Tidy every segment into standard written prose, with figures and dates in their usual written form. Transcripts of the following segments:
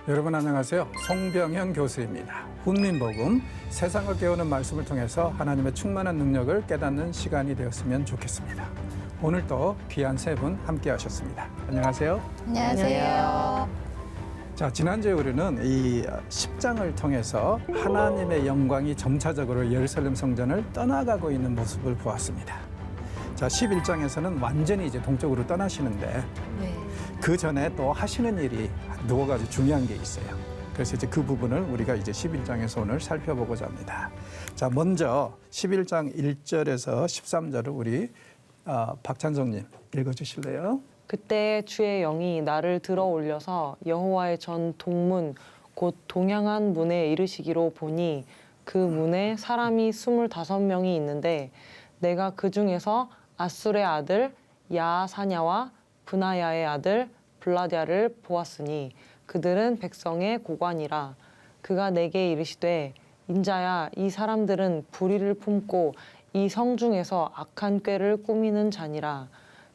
여러분 안녕하세요. 송병현 교수입니다. 훈민복음, 세상을 깨우는 말씀을 통해서 하나님의 충만한 능력을 깨닫는 시간이 되었으면 좋겠습니다. 오늘 또 귀한 세 분 함께 하셨습니다. 안녕하세요. 안녕하세요. 자, 지난주에 우리는 이 10장을 통해서 하나님의 영광이 점차적으로 예루살렘 성전을 떠나가고 있는 모습을 보았습니다. 자, 11장에서는 완전히 이제 동쪽으로 떠나시는데 그 전에 또 하시는 일이 두어 가지 중요한 게 있어요. 그래서 이제 그 부분을 우리가 이제 11장에서 오늘 살펴보고자 합니다. 자, 먼저 11장 1절에서 13절을 우리 박찬성님 읽어주실래요? 그때 주의 영이 나를 들어 올려서 여호와의 전 동문 곧 동향한 문에 이르시기로 보니 그 문에 사람이 25명이 있는데 내가 그 중에서 아술의 아들 야사냐와 브나야의 아들 블라랴를 보았으니 그들은 백성의 고관이라. 그가 내게 이르시되 인자야, 이 사람들은 불의를 품고 이 성중에서 악한 꾀를 꾸미는 자니라.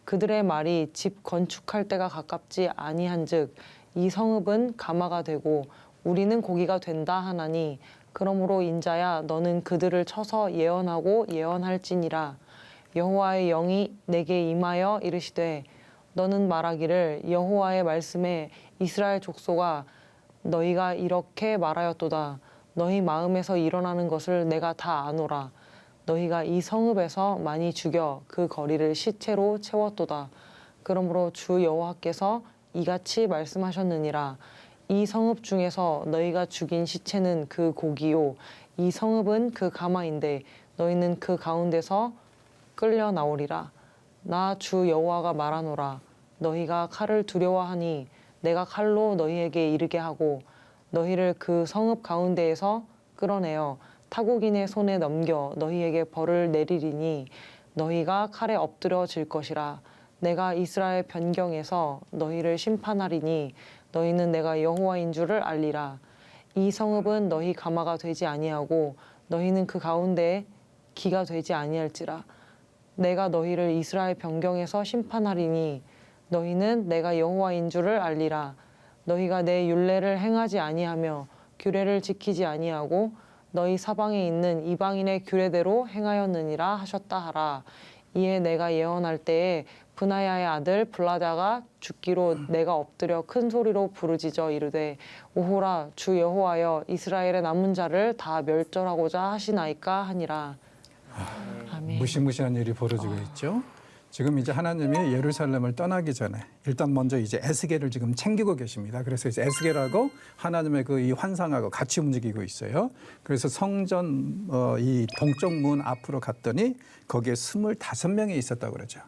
그들의 말이 집 건축할 때가 가깝지 아니한즉 이 성읍은 가마가 되고 우리는 고기가 된다 하나니 그러므로 인자야, 너는 그들을 쳐서 예언하고 예언할지니라. 여호와의 영이 내게 임하여 이르시되 너는 말하기를 여호와의 말씀에 이스라엘 족속아, 너희가 이렇게 말하였도다. 너희 마음에서 일어나는 것을 내가 다 아노라. 너희가 이 성읍에서 많이 죽여 그 거리를 시체로 채웠도다. 그러므로 주 여호와께서 이같이 말씀하셨느니라. 이 성읍 중에서 너희가 죽인 시체는 그 고기요 이 성읍은 그 가마인데 너희는 그 가운데서 끌려 나오리라. 나 주 여호와가 말하노라. 너희가 칼을 두려워하니 내가 칼로 너희에게 이르게 하고 너희를 그 성읍 가운데에서 끌어내어 타국인의 손에 넘겨 너희에게 벌을 내리리니 너희가 칼에 엎드려질 것이라. 내가 이스라엘 변경에서 너희를 심판하리니 너희는 내가 여호와인 줄을 알리라. 이 성읍은 너희 가마가 되지 아니하고 너희는 그 가운데에 기가 되지 아니할지라. 내가 너희를 이스라엘 변경에서 심판하리니 너희는 내가 여호와인 줄을 알리라. 너희가 내 율례를 행하지 아니하며 규례를 지키지 아니하고 너희 사방에 있는 이방인의 규례대로 행하였느니라 하셨다 하라. 이에 내가 예언할 때에 브나야의 아들 블라랴가 죽기로 내가 엎드려 큰 소리로 부르짖어 이르되 오호라, 주 여호와여, 이스라엘의 남은 자를 다 멸절하고자 하시나이까 하니라. 아멘. 무시무시한 일이 벌어지고 있죠. 지금 이제 하나님이 예루살렘을 떠나기 전에 일단 먼저 이제 에스겔을 지금 챙기고 계십니다. 그래서 이제 에스겔하고 하나님의 그 이 환상하고 같이 움직이고 있어요. 그래서 성전 이 동쪽 문 앞으로 갔더니 거기에 25명이 있었다고 그러죠.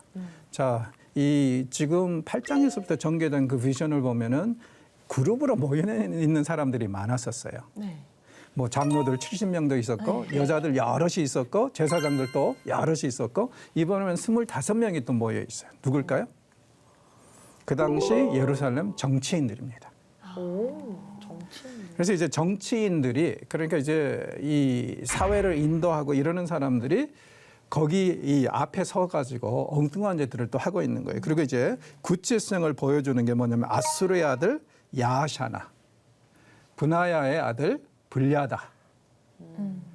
자, 이 지금 8장에서부터 전개된 그 비전을 보면은 그룹으로 모여 있는 사람들이 많았었어요. 네. 뭐 장로들 70명도 있었고 여자들 여럿이 있었고 제사장들도 여럿이 있었고 이번에는 25명이 또 모여 있어요. 누굴까요? 그 당시 예루살렘 정치인들입니다. 오, 정치인. 그래서 이제 정치인들이 그러니까 이제 이 사회를 인도하고 이러는 사람들이 거기 이 앞에 서가지고 엉뚱한 짓들을 또 하고 있는 거예요. 그리고 이제 구체성을 보여주는 게 뭐냐면 아수르의 아들 야샤나, 브나야의 아들 블랴다.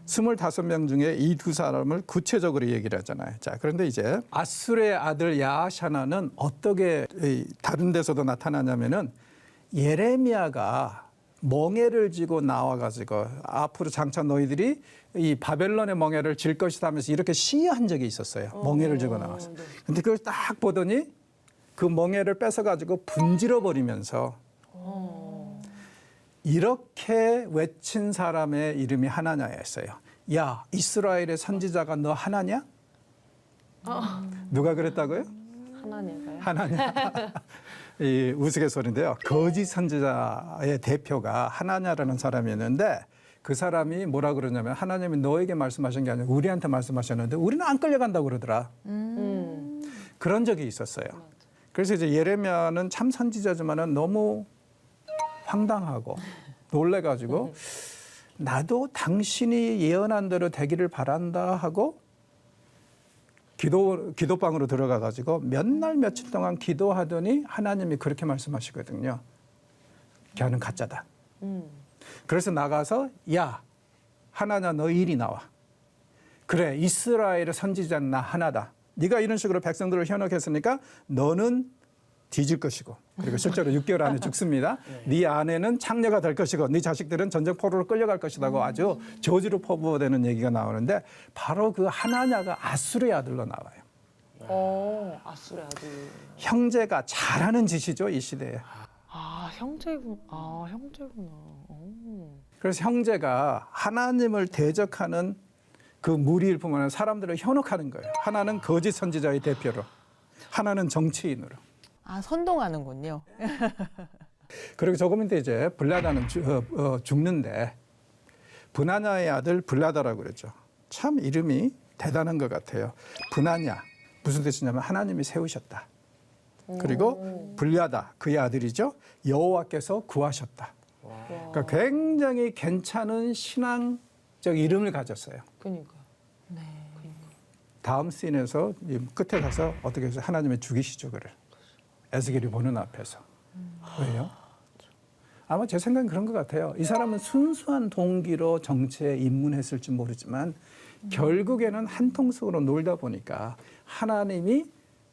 25명 중에 이 두 사람을 구체적으로 얘기를 하잖아요. 자, 그런데 이제 아술의 아들 야샤나는 어떻게 다른 데서도 나타나냐면은 예레미야가 멍에를 쥐고 나와가지고 앞으로 장차 너희들이 이 바벨론의 멍에를 질 것이다 하면서 이렇게 시위한 적이 있었어요. 멍에를 쥐고 나와서. 근데 그걸 딱 보더니 그 멍에를 뺏어가지고 분질러 버리면서 이렇게 외친 사람의 이름이 하나냐였어요. 야, 이스라엘의 선지자가 너 하나냐? 누가 그랬다고요? 하나님가요? 하나냐. 이 우스갯소리인데요. 거짓 선지자의 대표가 하나냐라는 사람이었는데 그 사람이 뭐라 그러냐면 하나님이 너에게 말씀하신 게 아니라 우리한테 말씀하셨는데 우리는 안 끌려간다고 그러더라. 그런 적이 있었어요. 그래서 이제 예레미야는 참 선지자지만은 너무 황당하고 놀래가지고 나도 당신이 예언한 대로 되기를 바란다 하고 기도방으로 들어가가지고 몇 날 며칠 동안 기도하더니 하나님이 그렇게 말씀하시거든요. 걔는 가짜다. 그래서 나가서 야 하나냐 너 이리 나와. 그래 이스라엘의 선지자는 나 하나다. 네가 이런 식으로 백성들을 현혹했으니까 너는 뒤질 것이고 그리고 실제로 6개월 안에 죽습니다. 네 아내는 창녀가 될 것이고 네 자식들은 전쟁포로로 끌려갈 것이라고 아주 저주로 포부되는 얘기가 나오는데 바로 그 하나냐가 아수르의 아들로 나와요. 아수르의 아들. 형제가 잘하는 짓이죠 이 시대에. 형제구나. 그래서 형제가 하나님을 대적하는 그 무리일 뿐만 아니라 사람들을 현혹하는 거예요. 하나는 거짓 선지자의 대표로, 하나는 정치인으로. 아, 선동하는군요. 그리고 조금 있다 이제 블라다는 죽는데 브나냐의 아들 블라다라고 그랬죠. 참 이름이 대단한 것 같아요. 브나냐 무슨 뜻이냐면 하나님이 세우셨다. 그리고 블라다 그의 아들이죠. 여호와께서 구하셨다. 그러니까 굉장히 괜찮은 신앙적 이름을 가졌어요. 그러니까. 다음 씬에서 이 끝에 가서 어떻게 해서 하나님의 죽이시죠 그를. 에스겔이 보는 앞에서. 왜요? 아마 제 생각은 그런 것 같아요. 이 사람은 순수한 동기로 정치에 입문했을지 모르지만 결국에는 한통속으로 놀다 보니까 하나님이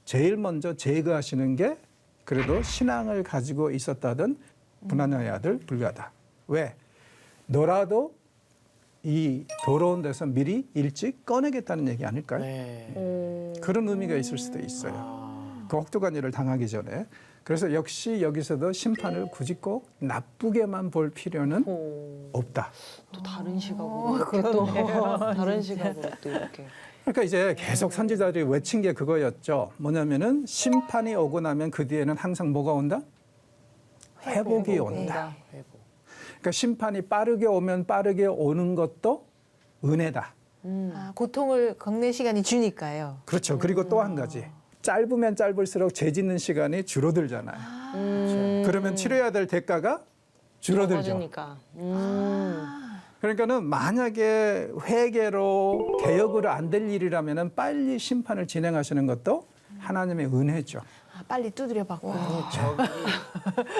제일 먼저 제거하시는 게 그래도 신앙을 가지고 있었다던 브나냐의 아들 블가다. 왜? 너라도 이 더러운 데서 미리 일찍 꺼내겠다는 얘기 아닐까요? 네. 그런 의미가 있을 수도 있어요. 그 혹독한 일을 당하기 전에. 그래서 역시 여기서도 심판을 굳이 꼭 나쁘게만 볼 필요는 없다. 또 다른 시각으로 이렇게 또 다른 시각으로 또 이렇게. 그러니까 이제 계속 선지자들이 외친 게 그거였죠. 뭐냐면은 심판이 오고 나면 그 뒤에는 항상 뭐가 온다? 회복이 온다. 그러니까 심판이 빠르게 오면 빠르게 오는 것도 은혜다. 아, 고통을 겪는 시간이 주니까요. 그렇죠. 그리고 또 한 가지. 짧으면 짧을수록 죄 짓는 시간이 줄어들잖아요. 그러면 치러야 될 대가가 줄어들죠. 적어지니까. 그러니까는 만약에 회개로 개혁으로 안 될 일이라면은 빨리 심판을 진행하시는 것도 하나님의 은혜죠. 아, 빨리 두드려 받고. 저기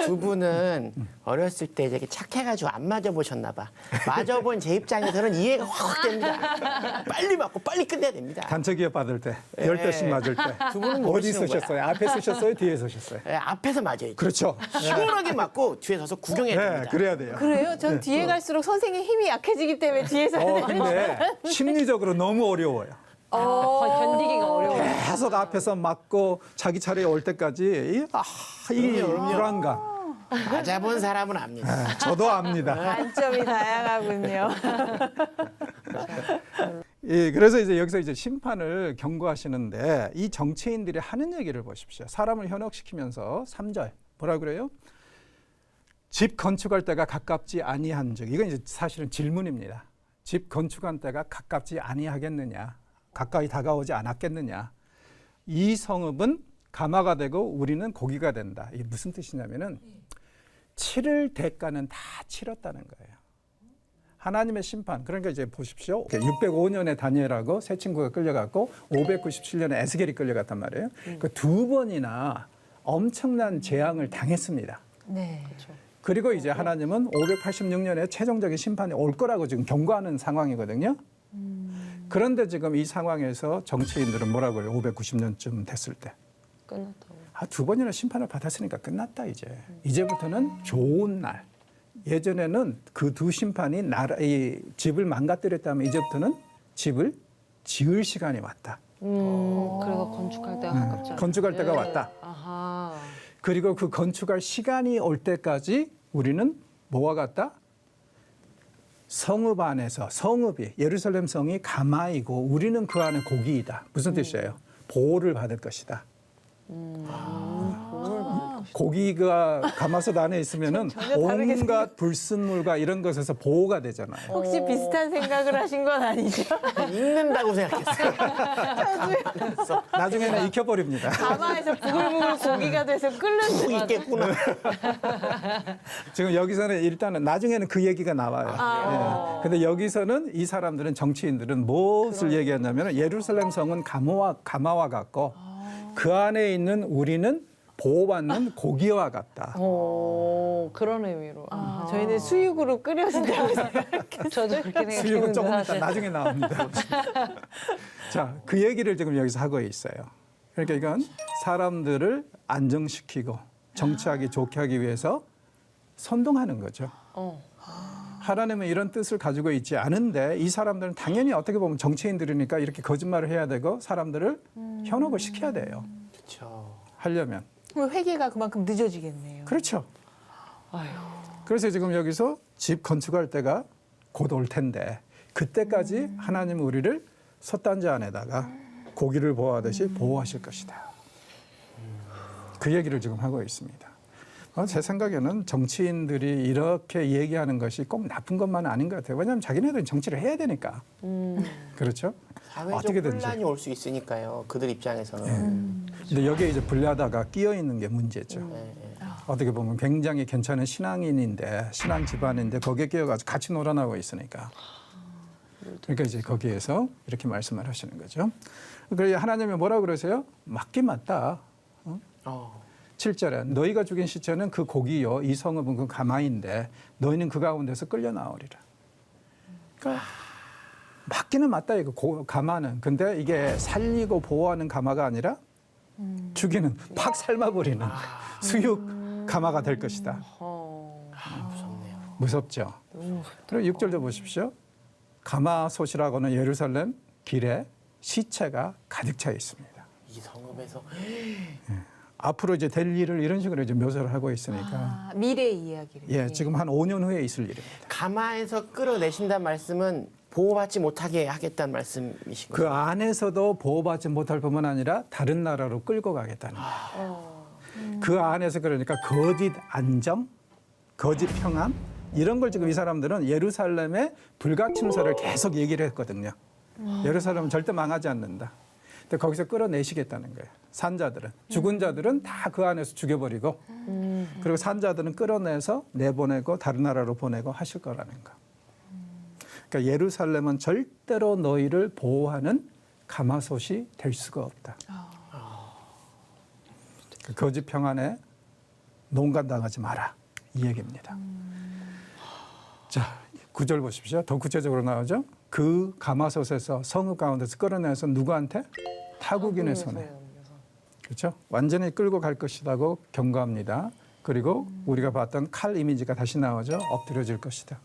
두 분은 어렸을 때 되게 착해가지고 안 맞아보셨나 봐. 맞아본 제 입장에서는 이해가 확 됩니다. 빨리 맞고 빨리 끝내야 됩니다. 단체기업 받을 때, 10대씩 맞을 때. 두 분은 어디 모르시는 쓰셨어요? 앞에 쓰셨어요? 뒤에 쓰셨어요? 예, 앞에서 맞아야죠. 그렇죠. 시원하게 맞고 뒤에 서서 구경해야 네, 됩니다. 그래야 돼요. 그래요? 전 뒤에 갈수록 선생님 힘이 약해지기 때문에 뒤에서 근데 심리적으로 너무 어려워요. 거의 견디기가 어려워요. 계속 앞에서 맞고 자기 차례에 올 때까지 이 불안감. 맞아본 사람은 압니다. 네, 저도 압니다. 단점이 다양하군요. 예, 그래서 이제 여기서 이제 심판을 경고하시는데 이 정치인들이 하는 얘기를 보십시오. 사람을 현혹시키면서 3절 뭐라 그래요? 집 건축할 때가 가깝지 아니한 즉 이건 이제 사실은 질문입니다. 집 건축한 때가 가깝지 아니하겠느냐? 가까이 다가오지 않았겠느냐? 이 성읍은 가마가 되고 우리는 고기가 된다. 이게 무슨 뜻이냐면은 치를 대가는 다 치렀다는 거예요. 하나님의 심판. 그러니까 이제 보십시오. 605년에 다니엘하고 세 친구가 끌려갔고 597년에 에스겔이 끌려갔단 말이에요. 그 두 번이나 엄청난 재앙을 당했습니다. 네. 그리고 이제 하나님은 586년에 최종적인 심판이 올 거라고 지금 경고하는 상황이거든요. 그런데 지금 이 상황에서 정치인들은 뭐라고 해요? 590년쯤 됐을 때. 끝났다고. 두 번이나 심판을 받았으니까 끝났다 이제. 이제부터는 좋은 날. 예전에는 그 두 심판이 이 집을 망가뜨렸다면 이제부터는 집을 지을 시간이 왔다. 그래서 건축할 때가 가깝지 않아요. 건축할 때가 왔다. 아하. 그리고 그 건축할 시간이 올 때까지 우리는 뭐와 같다? 성읍 안에서 성읍이 예루살렘 성이 가마이고 우리는 그 안에 고기이다. 무슨 뜻이에요? 보호를 받을 것이다. 고기가 가마솥 안에 있으면은 온갖 불순물과 이런 것에서 보호가 되잖아요. 혹시 비슷한 생각을 하신 건 아니죠? 읽는다고 생각했어요. 나중에는 익혀버립니다. 가마에서 부글부글 고기가 돼서 끓는 푹 있겠구나. 지금 여기서는 일단은 나중에는 그 얘기가 나와요. 근데 여기서는 이 사람들은 정치인들은 무엇을 얘기하냐면 예루살렘 성은 가마와 같고 그 안에 있는 우리는 보호받는 고기와 같다. 그런 의미로. 저희는 수육으로 끓여진다고 생각했어요. 저도 그렇게 수육은 생각했는데 조금 이따 사실. 나중에 나옵니다. 자, 그 얘기를 지금 여기서 하고 있어요. 그러니까 이건 사람들을 안정시키고 정치하기 좋게 하기 위해서 선동하는 거죠. 하나님은 이런 뜻을 가지고 있지 않은데 이 사람들은 당연히 어떻게 보면 정치인들이니까 이렇게 거짓말을 해야 되고 사람들을 현혹을 시켜야 돼요. 그렇죠. 하려면. 그럼 회개가 그만큼 늦어지겠네요. 그렇죠. 아유. 그래서 지금 여기서 집 건축할 때가 곧 올 텐데 그때까지 하나님은 우리를 솥단지 안에다가 고기를 보호하듯이 보호하실 것이다. 그 얘기를 지금 하고 있습니다. 제 생각에는 정치인들이 이렇게 얘기하는 것이 꼭 나쁜 것만 아닌 것 같아요. 왜냐하면 자기네들은 정치를 해야 되니까. 그렇죠? 사회적 어떻게든지. 혼란이 올 수 있으니까요. 그들 입장에서는. 근데 여기에 이제 불리하다가 끼어 있는 게 문제죠. 네, 네. 어떻게 보면 굉장히 괜찮은 신앙인인데 신앙 집안인데 거기에 끼어가지고 같이 놀아나고 있으니까. 그러니까 이제 거기에서 이렇게 말씀을 하시는 거죠. 그래서 하나님이 뭐라고 그러세요? 맞긴 맞다. 7절에 너희가 죽인 시체는 그 고기요 이 성읍은 그 가마인데 너희는 그 가운데서 끌려 나오리라. 그러니까 맞기는 맞다 이거 가마는. 근데 이게 살리고 보호하는 가마가 아니라 죽이는 팍 삶아버리는 수육 가마가 될 것이다. 무섭네요. 무섭죠. 그리고 6절도 보십시오. 가마솥이라고는 예루살렘 길에 시체가 가득 차 있습니다. 이 성읍에서 앞으로 이제 될 일을 이런 식으로 이제 묘사를 하고 있으니까 미래 이야기를. 예, 지금 한 5년 후에 있을 일입니다. 가마에서 끌어내신다는 말씀은 보호받지 못하게 하겠다는 말씀이신 그 거죠? 안에서도 보호받지 못할 뿐만 아니라 다른 나라로 끌고 가겠다는 거예요. 그 안에서 그러니까 거짓 안정, 거짓 평안 이런 걸 지금 이 사람들은 예루살렘의 불가침설을 계속 얘기를 했거든요. 예루살렘은 절대 망하지 않는다. 근데 거기서 끌어내시겠다는 거예요. 산자들은. 죽은 자들은 다 그 안에서 죽여버리고 그리고 산자들은 끌어내서 내보내고 다른 나라로 보내고 하실 거라는 거. 그러니까 예루살렘은 절대로 너희를 보호하는 가마솥이 될 수가 없다. 그 거짓 평안에 농간당하지 마라. 이 얘기입니다. 자, 9절 보십시오. 더 구체적으로 나오죠. 그 가마솥에서 성읍 가운데서 끌어내서 누구한테? 타국인의 손에. 그렇죠? 완전히 끌고 갈 것이라고 경고합니다. 그리고 우리가 봤던 칼 이미지가 다시 나오죠. 엎드려질 것이다.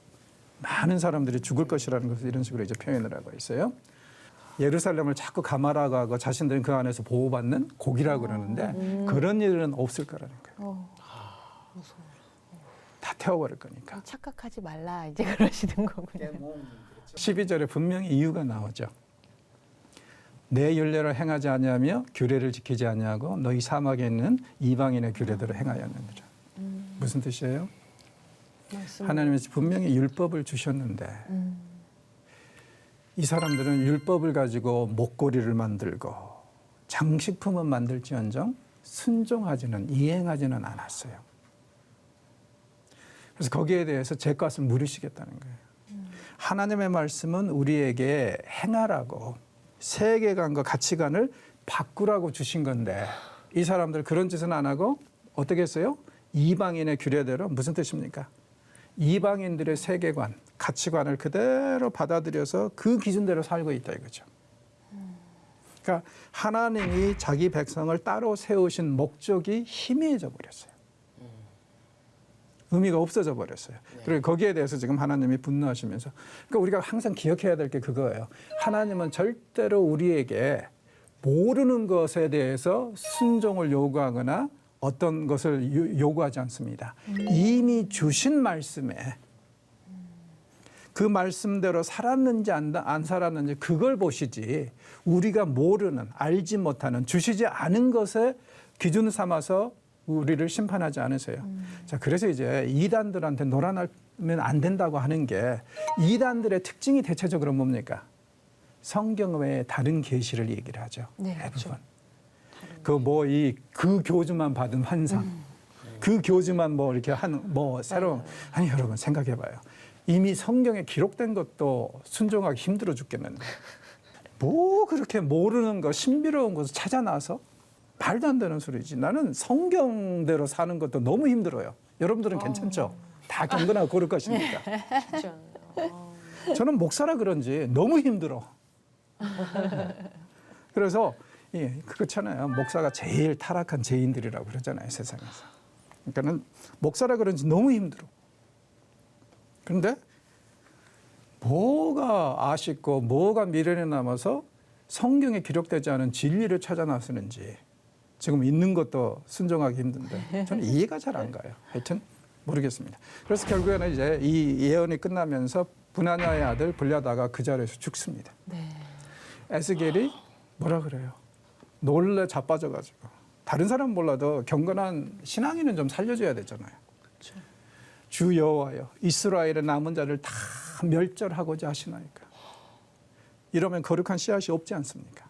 많은 사람들이 죽을 것이라는 것을 이런 식으로 이제 표현을 하고 있어요. 예루살렘을 자꾸 가마라고 하고 자신들은 그 안에서 보호받는 고기라고 그러는데 그런 일은 없을 거라는 거예요. 다 태워버릴 거니까. 착각하지 말라 이제 그러시는 거군요. 12절에 분명히 이유가 나오죠. 내 율례를 행하지 아니하며 규례를 지키지 아니하고 너희 사막에 있는 이방인의 규례대로 행하였느니라. 무슨 뜻이에요? 하나님이 분명히 율법을 주셨는데 이 사람들은 율법을 가지고 목걸이를 만들고 장식품은 만들지언정 순종하지는 이행하지는 않았어요. 그래서 거기에 대해서 죄값을 물으시겠다는 거예요. 하나님의 말씀은 우리에게 행하라고 세계관과 가치관을 바꾸라고 주신 건데 이 사람들 그런 짓은 안 하고 어떻게 했어요? 이방인의 규례대로 무슨 뜻입니까? 이방인들의 세계관, 가치관을 그대로 받아들여서 그 기준대로 살고 있다 이거죠. 그러니까 하나님이 자기 백성을 따로 세우신 목적이 희미해져 버렸어요. 의미가 없어져 버렸어요. 그리고 거기에 대해서 지금 하나님이 분노하시면서 그러니까 우리가 항상 기억해야 될 게 그거예요. 하나님은 절대로 우리에게 모르는 것에 대해서 순종을 요구하거나 어떤 것을 요구하지 않습니다. 이미 주신 말씀에 그 말씀대로 살았는지 안 살았는지 그걸 보시지 우리가 모르는 알지 못하는 주시지 않은 것에 기준 삼아서 우리를 심판하지 않으세요. 자, 그래서 이제 이단들한테 놀아나면 안 된다고 하는 게 이단들의 특징이 대체적으로 뭡니까? 성경 외에 다른 계시를 얘기를 하죠. 네, 대부분. 그 교주만 받은 환상. 그 교주만 뭐 이렇게 새로운. 아니, 여러분 생각해봐요. 이미 성경에 기록된 것도 순종하기 힘들어 죽겠는데. 뭐 그렇게 모르는 거, 신비로운 것을 찾아나서 말도 안 되는 소리지. 나는 성경대로 사는 것도 너무 힘들어요. 여러분들은 괜찮죠? 다 경건하고 고를 것입니까? 쉽지 않아요. 저는 목사라 그런지 너무 힘들어. 그래서 그렇잖아요. 목사가 제일 타락한 죄인들이라고 그러잖아요, 세상에서. 그러니까는 목사라 그런지 너무 힘들어. 그런데 뭐가 아쉽고 뭐가 미련에 남아서 성경에 기록되지 않은 진리를 찾아 나서는지 지금 있는 것도 순종하기 힘든데 저는 이해가 잘 안 가요. 하여튼 모르겠습니다. 그래서 결국에는 이제 이 예언이 끝나면서 분하냐의 아들 불야다가 그 자리에서 죽습니다. 네. 에스겔이 뭐라 그래요? 놀래 자빠져가지고 다른 사람은 몰라도 경건한 신앙인은 좀 살려줘야 되잖아요. 주 여호와여 이스라엘의 남은 자를 다 멸절하고자 하시나이까. 이러면 거룩한 씨앗이 없지 않습니까?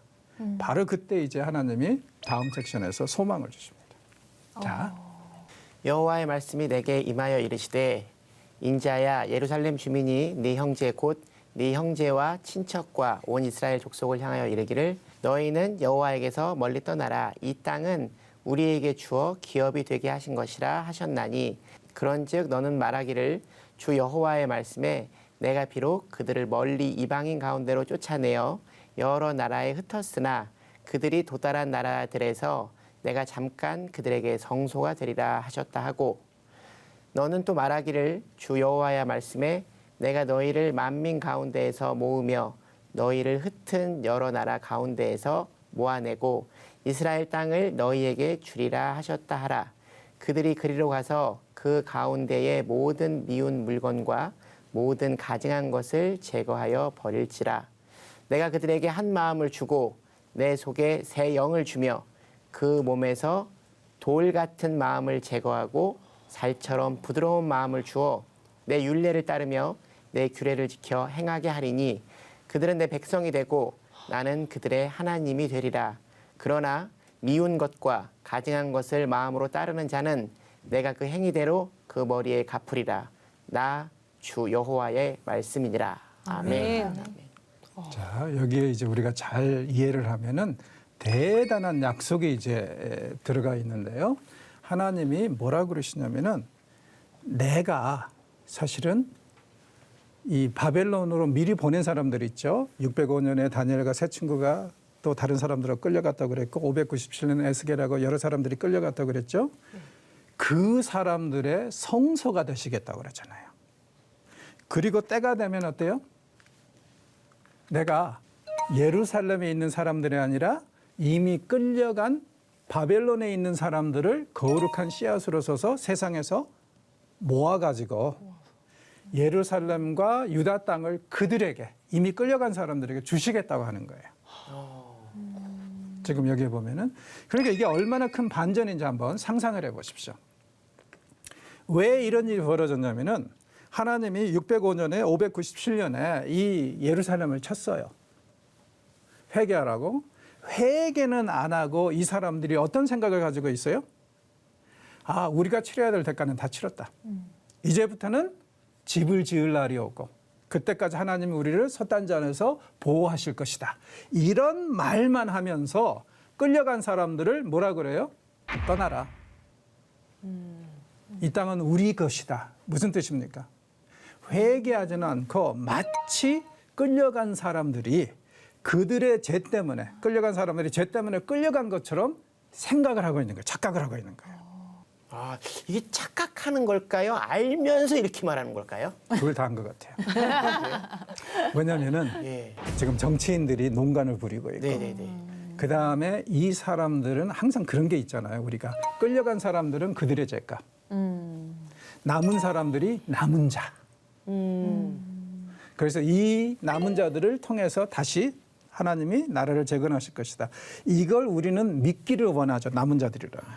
바로 그때 이제 하나님이 다음 섹션에서 소망을 주십니다. 자, 여호와의 말씀이 내게 임하여 이르시되 인자야 예루살렘 주민이 네 형제 곧 네 형제와 친척과 온 이스라엘 족속을 향하여 이르기를 너희는 여호와에게서 멀리 떠나라 이 땅은 우리에게 주어 기업이 되게 하신 것이라 하셨나니 그런즉 너는 말하기를 주 여호와의 말씀에 내가 비록 그들을 멀리 이방인 가운데로 쫓아내어 여러 나라에 흩었으나 그들이 도달한 나라들에서 내가 잠깐 그들에게 성소가 되리라 하셨다 하고 너는 또 말하기를 주 여호와의 말씀에 내가 너희를 만민 가운데에서 모으며 너희를 흩은 여러 나라 가운데에서 모아내고 이스라엘 땅을 너희에게 주리라 하셨다 하라. 그들이 그리로 가서 그 가운데의 모든 미운 물건과 모든 가증한 것을 제거하여 버릴지라. 내가 그들에게 한 마음을 주고 내 속에 새 영을 주며 그 몸에서 돌 같은 마음을 제거하고 살처럼 부드러운 마음을 주어 내 율례를 따르며 내 규례를 지켜 행하게 하리니 그들은 내 백성이 되고 나는 그들의 하나님이 되리라. 그러나 미운 것과 가증한 것을 마음으로 따르는 자는 내가 그 행위대로 그 머리에 갚으리라. 나 주 여호와의 말씀이니라. 아멘. 자, 여기에 이제 우리가 잘 이해를 하면은 대단한 약속이 이제 들어가 있는데요. 하나님이 뭐라 그러시냐면은 내가 사실은 이 바벨론으로 미리 보낸 사람들 있죠. 605년에 다니엘과 세 친구가 또 다른 사람들하고 끌려갔다고 그랬고 597년에 에스겔하고 여러 사람들이 끌려갔다고 그랬죠. 그 사람들의 성소가 되시겠다고 그랬잖아요. 그리고 때가 되면 어때요? 내가 예루살렘에 있는 사람들이 아니라 이미 끌려간 바벨론에 있는 사람들을 거룩한 씨앗으로 서서 세상에서 모아가지고 예루살렘과 유다 땅을 그들에게 이미 끌려간 사람들에게 주시겠다고 하는 거예요. 지금 여기에 보면은 그러니까 이게 얼마나 큰 반전인지 한번 상상을 해보십시오. 왜 이런 일이 벌어졌냐면은 하나님이 605년에 597년에 이 예루살렘을 쳤어요. 회개하라고. 회개는 안 하고 이 사람들이 어떤 생각을 가지고 있어요? 아, 우리가 치러야 될 대가는 다 치렀다. 이제부터는 집을 지을 날이 오고 그때까지 하나님이 우리를 섣단지 안에서 보호하실 것이다. 이런 말만 하면서 끌려간 사람들을 뭐라 그래요? 떠나라. 이 땅은 우리 것이다. 무슨 뜻입니까? 회개하지는 않고 마치 끌려간 사람들이 그들의 죄 때문에 끌려간 사람들이 죄 때문에 끌려간 것처럼 생각을 하고 있는 거예요. 착각을 하고 있는 거예요. 아, 이게 착각하는 걸까요? 알면서 이렇게 말하는 걸까요? 그걸 다 한 것 같아요. 왜냐하면은 예. 지금 정치인들이 농간을 부리고 있고 네네네. 그다음에 이 사람들은 항상 그런 게 있잖아요. 우리가 끌려간 사람들은 그들의 죄값, 남은 사람들이 남은 자. 그래서 이 남은 자들을 통해서 다시 하나님이 나라를 재건하실 것이다. 이걸 우리는 믿기를 원하죠. 남은 자들이라면.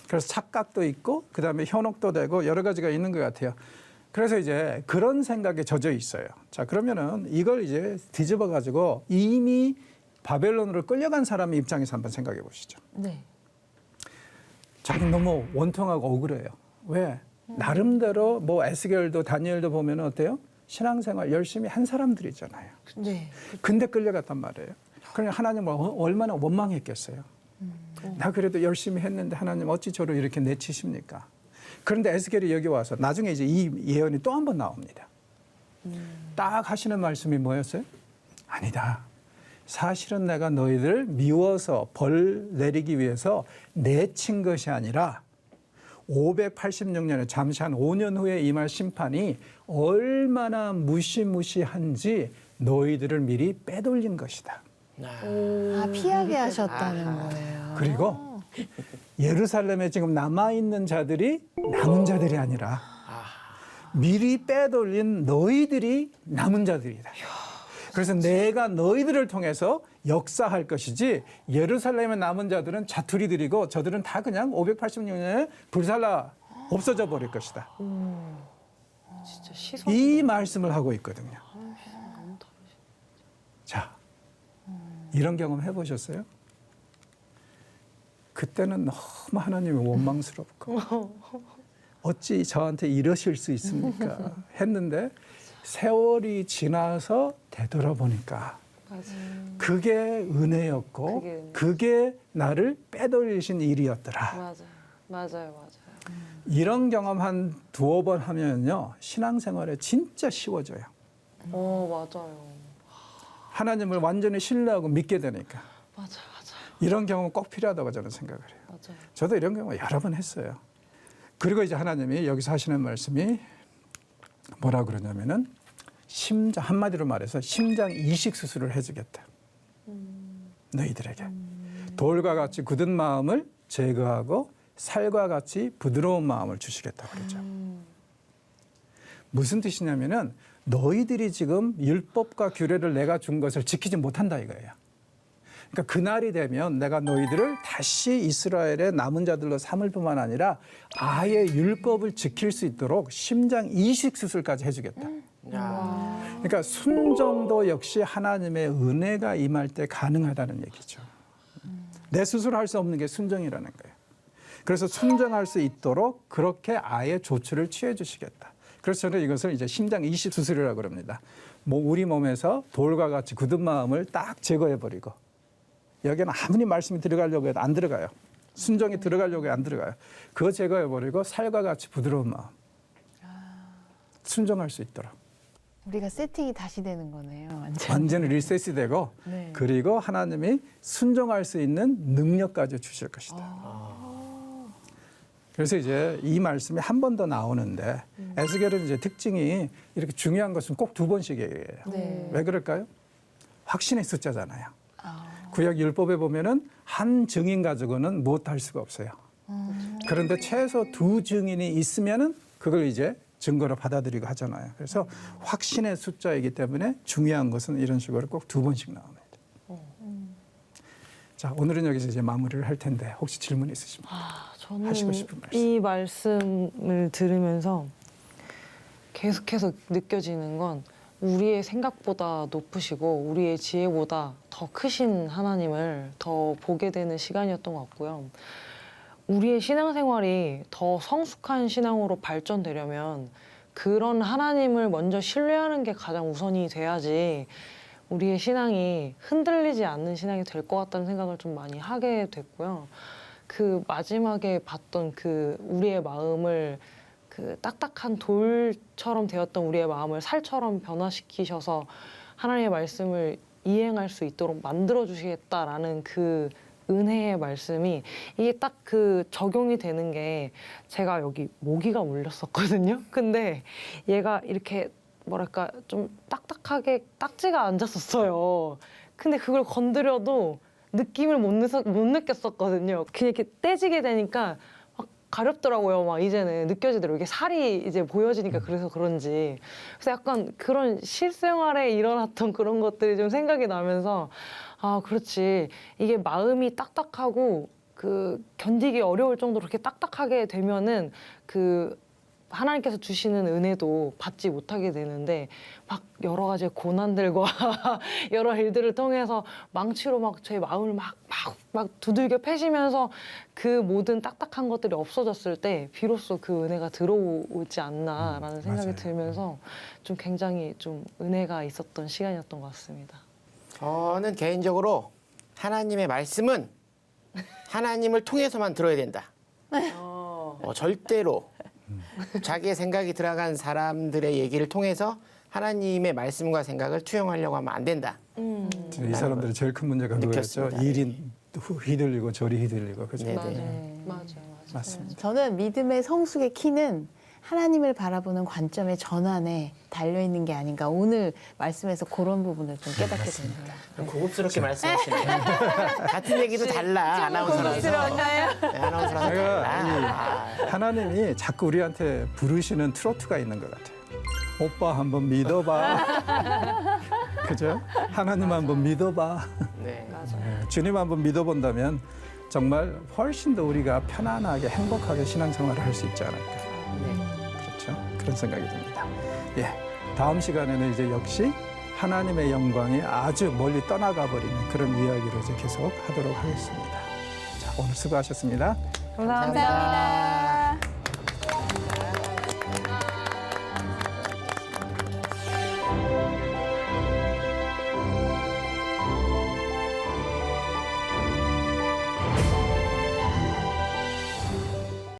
그래서 착각도 있고 그다음에 현혹도 되고 여러 가지가 있는 것 같아요. 그래서 이제 그런 생각에 젖어 있어요. 자, 그러면은 이걸 이제 뒤집어 가지고 이미 바벨론으로 끌려간 사람의 입장에서 한번 생각해 보시죠. 네. 자기는 너무 원통하고 억울해요. 왜? 나름대로 뭐 에스겔도 다니엘도 보면 어때요? 신앙생활 열심히 한 사람들이잖아요. 네. 근데 끌려갔단 말이에요. 그러니 하나님을 얼마나 원망했겠어요. 나 그래도 열심히 했는데 하나님 어찌 저를 이렇게 내치십니까? 그런데 에스겔이 여기 와서 나중에 이제 이 예언이 또 한 번 나옵니다. 딱 하시는 말씀이 뭐였어요? 아니다. 사실은 내가 너희들 미워서 벌 내리기 위해서 내친 것이 아니라 586년에 잠시 한 5년 후에 임할 심판이 얼마나 무시무시한지 너희들을 미리 빼돌린 것이다. 아, 피하게 하셨다는 거예요. 그리고 예루살렘에 지금 남아있는 자들이 남은 자들이 아니라 미리 빼돌린 너희들이 남은 자들이다. 그래서 내가 너희들을 통해서 역사할 것이지 예루살렘에 남은 자들은 자투리들이고 저들은 다 그냥 586년에 불살라 없어져 버릴 것이다. 진짜 시선. 이 말씀을 하고 있거든요. 자, 이런 경험 해보셨어요? 그때는 너무 하나님이 원망스럽고 어찌 저한테 이러실 수 있습니까? 했는데 세월이 지나서 되돌아보니까 그게 은혜였고 그게 은혜. 그게 나를 빼돌리신 일이었더라. 맞아요. 이런 경험 한 두어 번 하면요 신앙생활에 진짜 쉬워져요. 맞아요. 하나님을 완전히 신뢰하고 믿게 되니까 맞아요. 이런 경험은 꼭 필요하다고 저는 생각을 해요. 맞아요. 저도 이런 경우 여러 번 했어요. 그리고 이제 하나님이 여기서 하시는 말씀이 뭐라 그러냐면은 심장 한마디로 말해서 심장 이식 수술을 해주겠다. 너희들에게 돌과 같이 굳은 마음을 제거하고 살과 같이 부드러운 마음을 주시겠다 그러죠. 무슨 뜻이냐면은 너희들이 지금 율법과 규례를 내가 준 것을 지키지 못한다 이거예요. 그러니까 그날이 되면 내가 너희들을 다시 이스라엘의 남은 자들로 삼을 뿐만 아니라 아예 율법을 지킬 수 있도록 심장 이식 수술까지 해주겠다. 그러니까 순종도 역시 하나님의 은혜가 임할 때 가능하다는 얘기죠. 내 스스로 할 수 없는 게 순종이라는 거예요. 그래서 순종할 수 있도록 그렇게 아예 조치를 취해 주시겠다. 그래서 저는 이것을 이제 심장 이식 수술이라고 그럽니다. 우리 몸에서 돌과 같이 굳은 마음을 딱 제거해 버리고 여기는 아무리 말씀이 들어가려고 해도 안 들어가요. 순종이 들어가려고 해도 안 들어가요. 그거 제거해 버리고 살과 같이 부드러운 마음. 순종할 수 있도록. 우리가 세팅이 다시 되는 거네요. 완전히 리셋이 되고 네. 그리고 하나님이 순종할 수 있는 능력까지 주실 것이다. 그래서 이제 이 말씀이 한 번 더 나오는데 에스겔은 이제 특징이 이렇게 중요한 것은 꼭 두 번씩 얘기해요. 네. 왜 그럴까요? 확신의 숫자잖아요. 구약 율법에 보면은 한 증인 가지고는 무엇할 수가 없어요. 그런데 최소 두 증인이 있으면은 그걸 이제 증거로 받아들이고 하잖아요. 그래서 확신의 숫자이기 때문에 중요한 것은 이런 식으로 꼭 두 번씩 나옵니다. 자, 오늘은 여기서 이제 마무리를 할 텐데 혹시 질문 있으십니까? 저는 하시고 싶은 말씀. 이 말씀을 들으면서 계속해서 느껴지는 건 우리의 생각보다 높으시고 우리의 지혜보다 더 크신 하나님을 더 보게 되는 시간이었던 것 같고요. 우리의 신앙생활이 더 성숙한 신앙으로 발전되려면 그런 하나님을 먼저 신뢰하는 게 가장 우선이 돼야지 우리의 신앙이 흔들리지 않는 신앙이 될 것 같다는 생각을 좀 많이 하게 됐고요. 그 마지막에 봤던 그 우리의 마음을 그 딱딱한 돌처럼 되었던 우리의 마음을 살처럼 변화시키셔서 하나님의 말씀을 이행할 수 있도록 만들어 주시겠다라는 그 은혜의 말씀이 이게 딱 그 적용이 되는 게 제가 여기 모기가 물렸었거든요. 근데 얘가 이렇게 뭐랄까 좀 딱딱하게 딱지가 앉았었어요. 근데 그걸 건드려도 느낌을 못 느꼈었거든요. 그냥 이렇게 떼지게 되니까 막 가렵더라고요. 막 이제는 느껴지더라고요. 이게 살이 이제 보여지니까 그래서 그런지. 그래서 약간 그런 실생활에 일어났던 그런 것들이 좀 생각이 나면서 아, 그렇지. 이게 마음이 딱딱하고 그 견디기 어려울 정도로 그렇게 딱딱하게 되면은 그 하나님께서 주시는 은혜도 받지 못하게 되는데 막 여러 가지 고난들과 여러 일들을 통해서 망치로 막 제 마음을 막 두들겨 패시면서 그 모든 딱딱한 것들이 없어졌을 때 비로소 그 은혜가 들어오지 않나라는 생각이 맞아요. 들면서 좀 굉장히 좀 은혜가 있었던 시간이었던 것 같습니다. 저는 개인적으로 하나님의 말씀은 하나님을 통해서만 들어야 된다. 절대로 자기의 생각이 들어간 사람들의 얘기를 통해서 하나님의 말씀과 생각을 투영하려고 하면 안 된다. 이 사람들의 제일 큰 문제가 그거였죠. 느꼈습니다. 일인 휘둘리고 저리 휘둘리고 그죠? 네. 맞아요. 맞습니다. 저는 믿음의 성숙의 키는 하나님을 바라보는 관점의 전환에 달려 있는 게 아닌가. 오늘 말씀에서 그런 부분을 좀 깨닫게 됩니다. 고급스럽게 말씀하시네요. 같은 얘기도 달라. 아나운서라서. 고급스러웠나요? 네, 아나운서라서 제가 달라. 이 하나님이 자꾸 우리한테 부르시는 트로트가 있는 것 같아요. 오빠 한번 믿어봐. 그죠? 하나님 한번 믿어봐. 네. 네, 주님 한번 믿어본다면 정말 훨씬 더 우리가 편안하게 행복하게 신앙생활을 할 수 있지 않을까. 그렇죠? 그런 생각이 듭니다. 예, 다음 시간에는 이제 역시 하나님의 영광이 아주 멀리 떠나가 버리는 그런 이야기를 이제 계속 하도록 하겠습니다. 자, 오늘 수고하셨습니다. 감사합니다. 감사합니다.